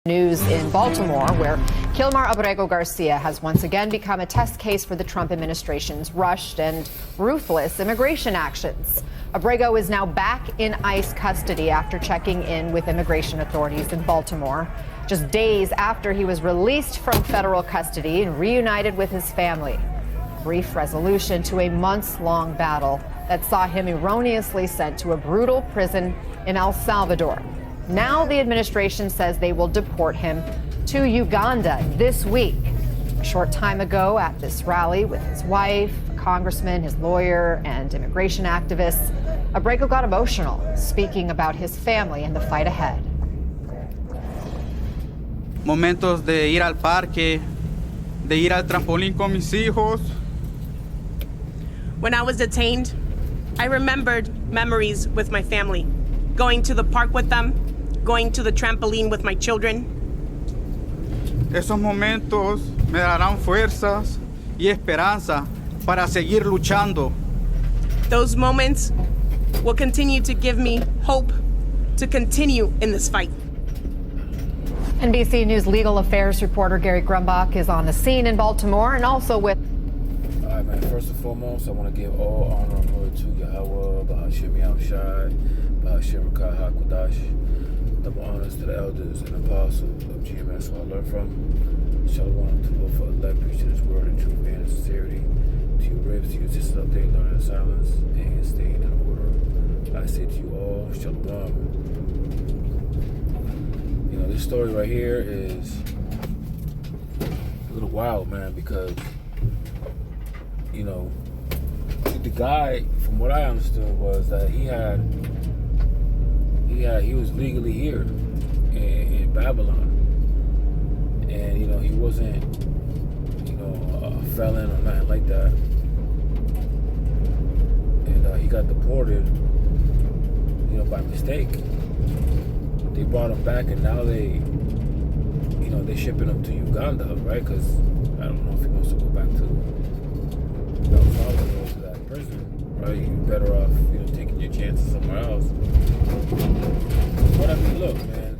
News in Baltimore, where Kilmar Abrego Garcia has once again become a test case for the Trump administration's rushed and ruthless immigration actions. Abrego is now back in ICE custody after checking in with immigration authorities in Baltimore, just days after he was released from federal custody and reunited with his family. Brief resolution to a months-long battle that saw him erroneously sent to a brutal prison in El Salvador. Now the administration says they will deport him to Uganda this week. A short time ago at this rally with his wife, a congressman, his lawyer, and immigration activists, Abrego got emotional, speaking about his family and the fight ahead. Momentos de ir al parque, de ir al trampolín con mis hijos. When I was detained, I remembered memories with my family, going to the park with them, going to the trampoline with my children. Esos momentos me darán fuerzas y esperanza para seguir luchando. Those moments will continue to give me hope to continue in this fight. NBC News legal affairs reporter Gary Grumbach is on the scene in Baltimore and also with... All right, man, first and foremost, I want to give all honor and glory to Yahweh, Bahashim Yahushai, Bahashim Rakah HaKodash. Double honors to the elders and apostles of GMS who I learned from. Shalom to both for elect preaching his word in truth and sincerity. To you ribs, to you sisters up there learning in silence and staying in order. I say to you all, Shalom. You know, this story right here is a little wild, man, because, you know, the guy, from what I understood, was that he was legally here in Babylon, and you know he wasn't, you know, a felon or nothing like that, and he got deported, you know, by mistake. They brought him back, and now they're shipping him to Uganda, right? Because I don't know if he wants to go back to El Salvador, to that prison, right? You're better off, you know, taking your chances somewhere else. But I mean, look, man,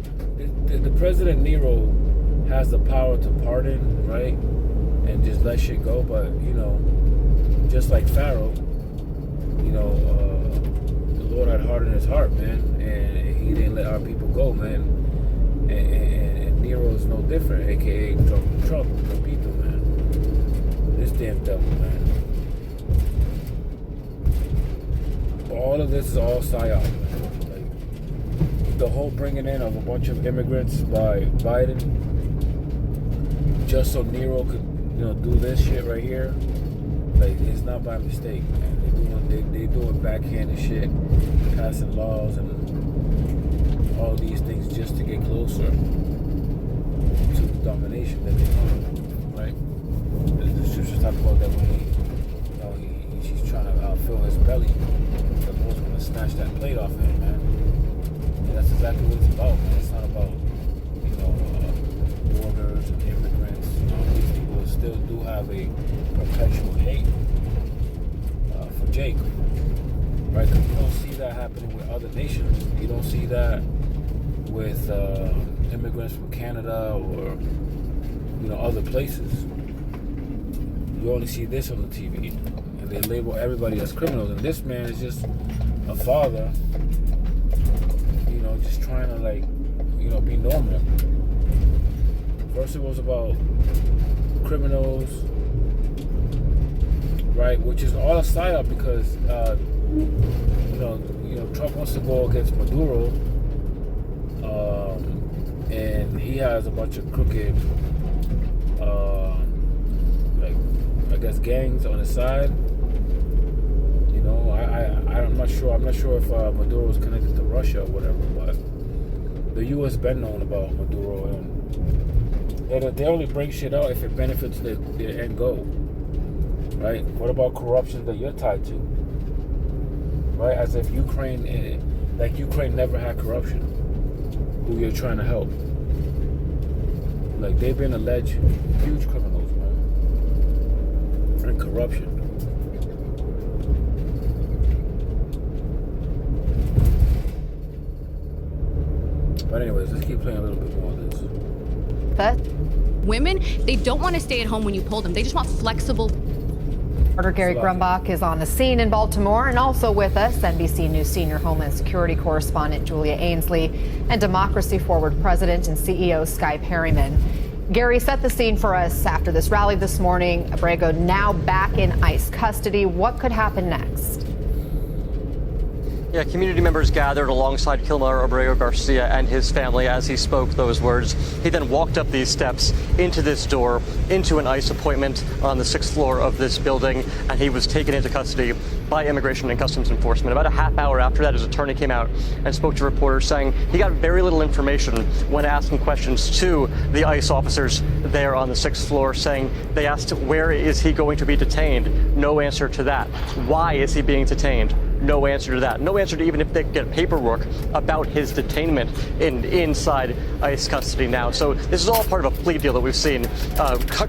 the President Nero has the power to pardon, right, and just let shit go. But you know, just like Pharaoh, you know, the Lord had hardened his heart, man, and he didn't let our people go, man. And Nero is no different, aka Trump, Repito, man. This damn devil, man. But all of this is all psyop, man. The whole bringing in of a bunch of immigrants by Biden just so Nero could, you know, do this shit right here. Like, it's not by mistake, man. They doing backhanded shit, passing laws and all these things just to get closer to the domination that they want, right? The scriptures talk about that when he's trying to fill his belly, the Lord's gonna snatch that plate off him, man. That's exactly what it's about, man. It's not about, you know, borders and immigrants. You know, these people still do have a perpetual hate for Jake, right? Because you don't see that happening with other nations. You don't see that with immigrants from Canada or, you know, other places. You only see this on the TV, and they label everybody as criminals. And this man is just a father, just trying to, like, you know, be normal. First it was about criminals, right, which is all a psyop because you know Trump wants to go against Maduro, and he has a bunch of crooked like, I guess, gangs on his side. You know, I'm not sure if Maduro is connected to Russia or whatever, but the U.S. been known about Maduro, and they only bring shit out if it benefits their end goal, right? What about corruption that you're tied to, right? As if Ukraine never had corruption, who you're trying to help. Like, they've been alleged huge criminals, man, and corruption. But anyways, let's keep playing a little bit more of this. with us. Women, they don't want to stay at home when you pull them. They just want flexible. Reporter Gary Grumbach is on the scene in Baltimore, and also with us, NBC News senior Homeland Security correspondent Julia Ainsley and Democracy Forward President and CEO Skye Perryman. Gary, set the scene for us after this rally this morning. Abrego now back in ICE custody. What could happen next? Yeah, community members gathered alongside Kilmar Abrego Garcia and his family as he spoke those words. He then walked up these steps into this door, into an ICE appointment on the 6th floor of this building, and he was taken into custody by Immigration and Customs Enforcement. About a half hour after that, his attorney came out and spoke to reporters, saying he got very little information when asking questions to the ICE officers there on the 6th floor, saying they asked, where is he going to be detained? No answer to that. Why is he being detained? No answer to that. No answer to even if they get paperwork about his detainment inside ICE custody now. So this is all part of a plea deal that we've seen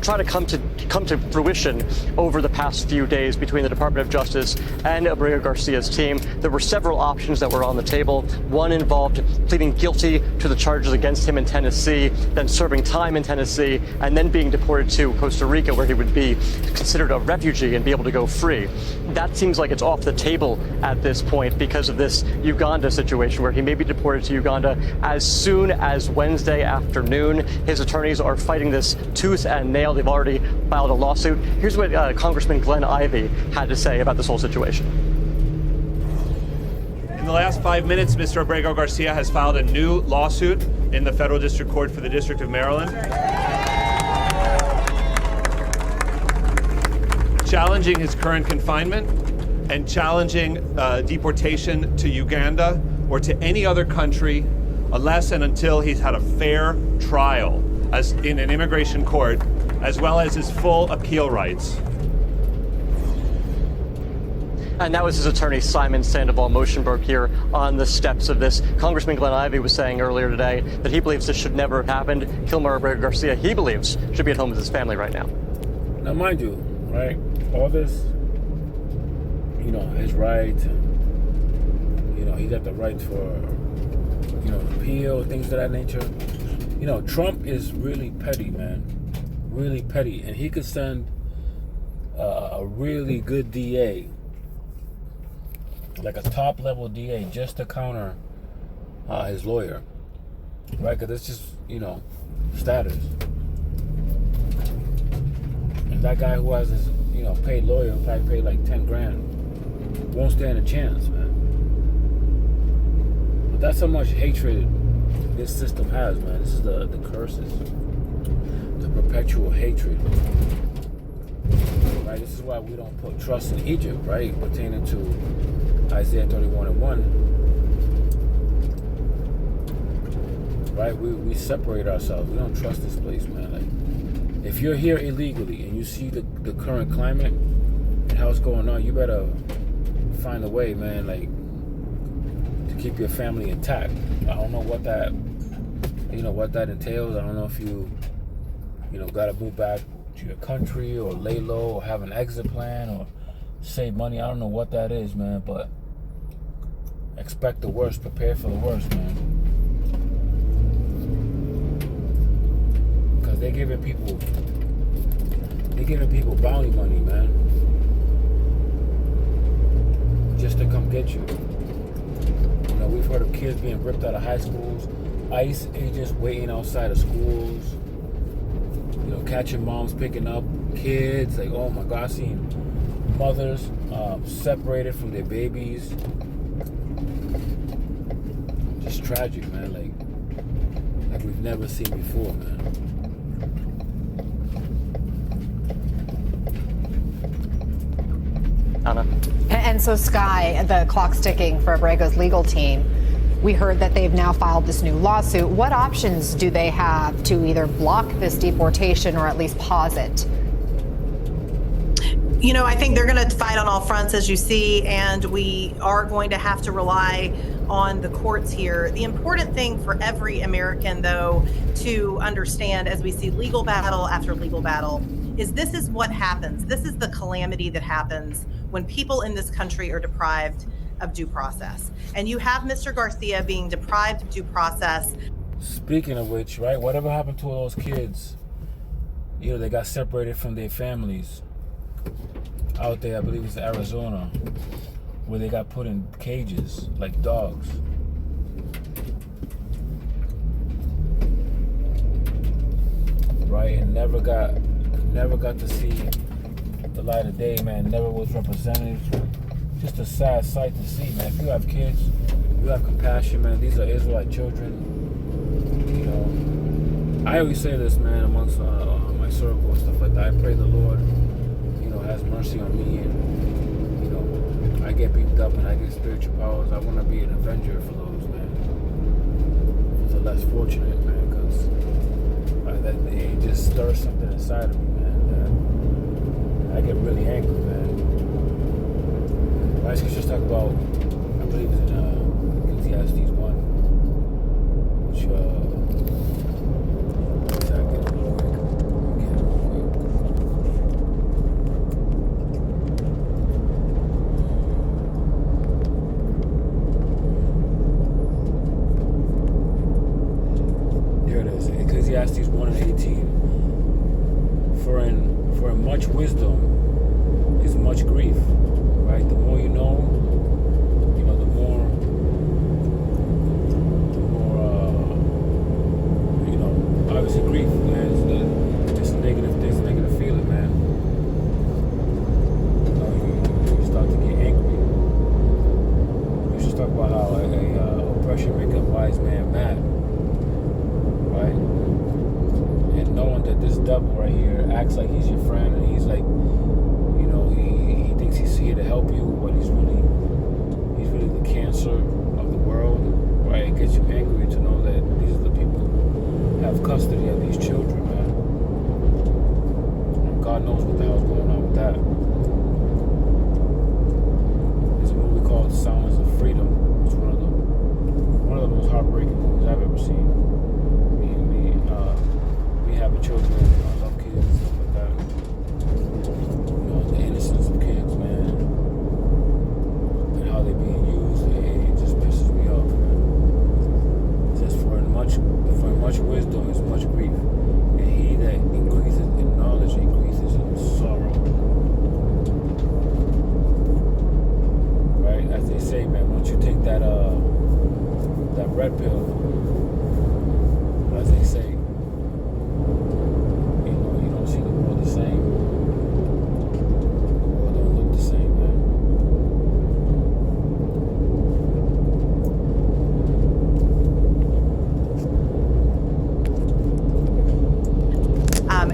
try to come to fruition over the past few days between the Department of Justice and Abrego Garcia's team. There were several options that were on the table. One involved pleading guilty to the charges against him in Tennessee, then serving time in Tennessee, and then being deported to Costa Rica, where he would be considered a refugee and be able to go free. That seems like it's off the table at this point because of this Uganda situation, where he may be deported to Uganda as soon as Wednesday afternoon. His attorneys are fighting this tooth and nail. They've already filed a lawsuit. Here's what Congressman Glenn Ivey had to say about this whole situation. In the last 5 minutes, Mr. Abrego Garcia has filed a new lawsuit in the Federal District Court for the District of Maryland, challenging his current confinement and challenging deportation to Uganda or to any other country unless and until he's had a fair trial as in an immigration court, as well as his full appeal rights. And that was his attorney, Simon Sandoval-Motionberg, here on the steps of this. Congressman Glenn Ivey was saying earlier today that he believes this should never have happened. Kilmar Abrego Garcia, he believes, should be at home with his family right now. Now, mind you, right, all this, you know, his rights, and, you know, he got the right for, you know, appeal, things of that nature. You know, Trump is really petty, man. Really petty. And he could send a really good DA, like a top-level DA, just to counter his lawyer. Right? Because it's just, you know, status. And that guy who has his, you know, paid lawyer, probably paid like 10 grand, won't stand a chance, man. But that's how much hatred this system has, man. This is the curses, the perpetual hatred. Right? This is why we don't put trust in Egypt, right? Pertaining to Isaiah 31:1. Right? We separate ourselves. We don't trust this place, man. Like, if you're here illegally and you see the current climate and how it's going on, you better find a way, man, like, to keep your family intact. I don't know what that, you know, what that entails. I don't know if you know, got to move back to your country or lay low or have an exit plan or save money. I don't know what that is, man, but expect the worst, prepare for the worst, man. Because they're giving people bounty money, man, just to come get you. You know, we've heard of kids being ripped out of high schools, ICE agents waiting outside of schools, you know, catching moms picking up kids. Like, oh my God, I've seen mothers separated from their babies. Just tragic, man. Like we've never seen before, man. Anna. And so, Skye, the clock's ticking for Abrego's legal team. We heard that they've now filed this new lawsuit. What options do they have to either block this deportation or at least pause it? You know, I think they're going to fight on all fronts, as you see, and we are going to have to rely on the courts here. The important thing for every American, though, to understand as we see legal battle after legal battle is this is what happens. This is the calamity that happens when people in this country are deprived of due process. And you have Mr. Garcia being deprived of due process. Speaking of which, right, whatever happened to all those kids? You know, they got separated from their families out there, I believe it's Arizona, where they got put in cages like dogs. Right, and never got to see the light of day, man. Never was represented. Just a sad sight to see, man. If you have kids, you have compassion, man. These are Israelite children. You know, I always say this, man, amongst my circle and stuff like that. I pray the Lord, you know, has mercy on me, and you know, I get beamed up and I get spiritual powers. I want to be an avenger for those, man, for the less fortunate, man, because that it just stirs something inside of me, man. That I get really angry, man. My scriptures talk about, I believe it's in Ecclesiastes 1, which here it is, Ecclesiastes 1 and 18. For in much wisdom is much grief. Right, the more you know, the more, obviously grief, man. It's a negative feeling, man. You start to get angry. You should talk about how oppression makes a wise man mad, right? And knowing that this devil right here acts like he's your friend, and he's like, he thinks he's here to help you, but he's really the cancer of the world, right? It gets you angry to know that these are the people who have custody of these children, man. And God knows what the hell's going on with that. There's a movie called Sounds of Freedom. It's one of the most heartbreaking movies I've ever seen. We have children, I love kids and stuff like that. The innocence of kids, man, and how they're being used, it just pisses me off, man. It says, for in much wisdom is much grief, and he that increases in knowledge increases in sorrow. Right, as they say, man, once you take that red pill, as they say, you don't see the world the same.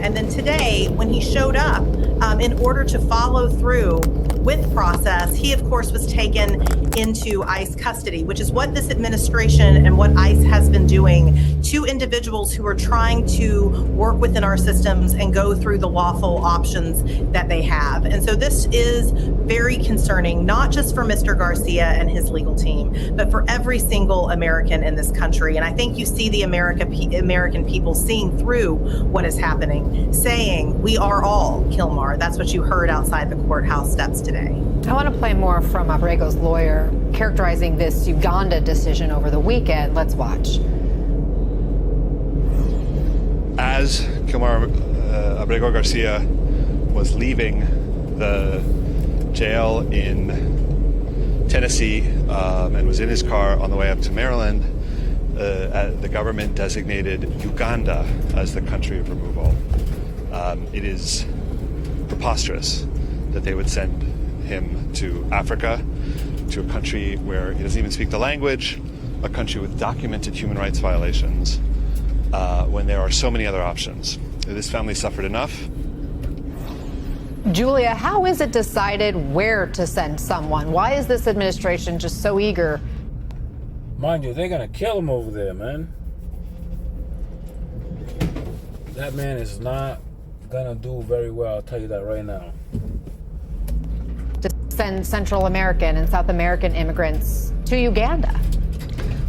And then today, when he showed up, in order to follow through with process, he, of course, was taken into ICE custody, which is what this administration and what ICE has been doing to individuals who are trying to work within our systems and go through the lawful options that they have. And so this is very concerning, not just for Mr. Garcia and his legal team, but for every single American in this country. And I think you see the American people seeing through what is happening, saying, we are all Kilmar. That's what you heard outside the courthouse steps today. I want to play more from Abrego's lawyer characterizing this Uganda decision over the weekend. Let's watch. As Kilmar Abrego Garcia was leaving the jail in Tennessee and was in his car on the way up to Maryland, the government designated Uganda as the country of removal. It is preposterous that they would send him to Africa, to a country where he doesn't even speak the language, a country with documented human rights violations, when there are so many other options. This family suffered enough. Julia, how is it decided where to send someone? Why is this administration just so eager? Mind you, they're gonna kill him over there, man. That man is not gonna do very well, I'll tell you that right now. To send Central American and South American immigrants to Uganda.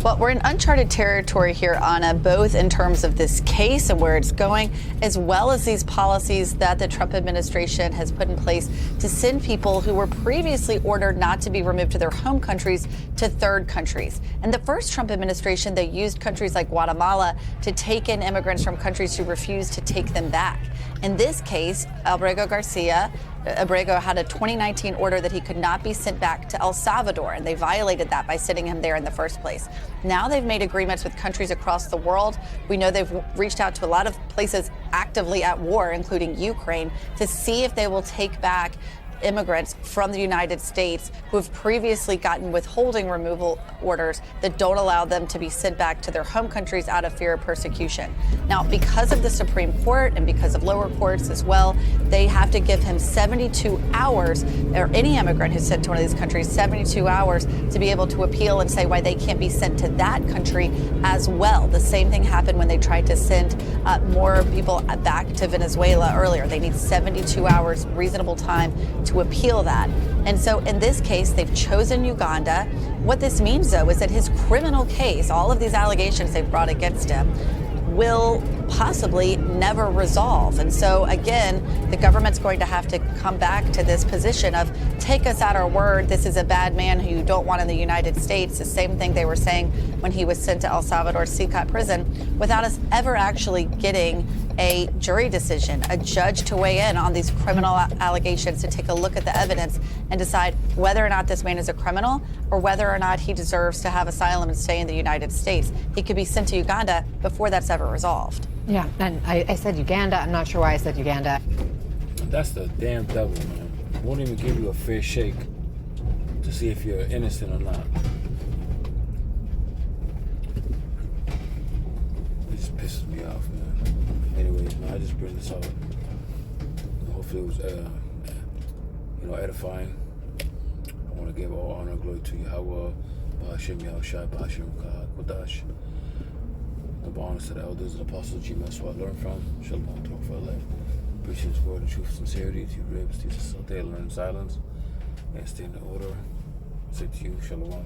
Well, we're in uncharted territory here, Anna, both in terms of this case and where it's going, as well as these policies that the Trump administration has put in place to send people who were previously ordered not to be removed to their home countries to third countries. And the first Trump administration, they used countries like Guatemala to take in immigrants from countries who refused to take them back. In this case, Abrego had a 2019 order that he could not be sent back to El Salvador, and they violated that by sending him there in the first place. Now they've made agreements with countries across the world. We know they've reached out to a lot of places actively at war, including Ukraine, to see if they will take back immigrants from the United States who have previously gotten withholding removal orders that don't allow them to be sent back to their home countries out of fear of persecution. Now, because of the Supreme Court and because of lower courts as well, they have to give him 72 hours, or any immigrant who's sent to one of these countries, 72 hours to be able to appeal and say why they can't be sent to that country as well. The same thing happened when they tried to send more people back to Venezuela earlier. They need 72 hours, reasonable time to appeal that. And so in this case, they've chosen Uganda. What this means, though, is that his criminal case, all of these allegations they've brought against him, will possibly never resolve. And so, again, the government's going to have to come back to this position of take us at our word. This is a bad man who you don't want in the United States. The same thing they were saying when he was sent to El Salvador's CCOT prison, without us ever actually getting a jury decision, a judge to weigh in on these criminal allegations, to take a look at the evidence and decide whether or not this man is a criminal or whether or not he deserves to have asylum and stay in the United States. He could be sent to Uganda before that's ever resolved. Yeah, and I said Uganda. I'm not sure why I said Uganda. That's the damn devil, man. Won't even give you a fair shake to see if you're innocent or not. It just pisses me off, man. Anyways, man, I just bring this up. Hopefully it was, edifying. I want to give all honor and glory to Yahweh, Ba'ashem Yahushua, Ba'ashem Kodash. The honors to the elders and apostles, G-Mess, who I learned from. Shalom, talk for life. Preaching His word in truth and sincerity. To you, ribs, teach us all day, learn in silence, and stay in the order. I say to you, Shalom.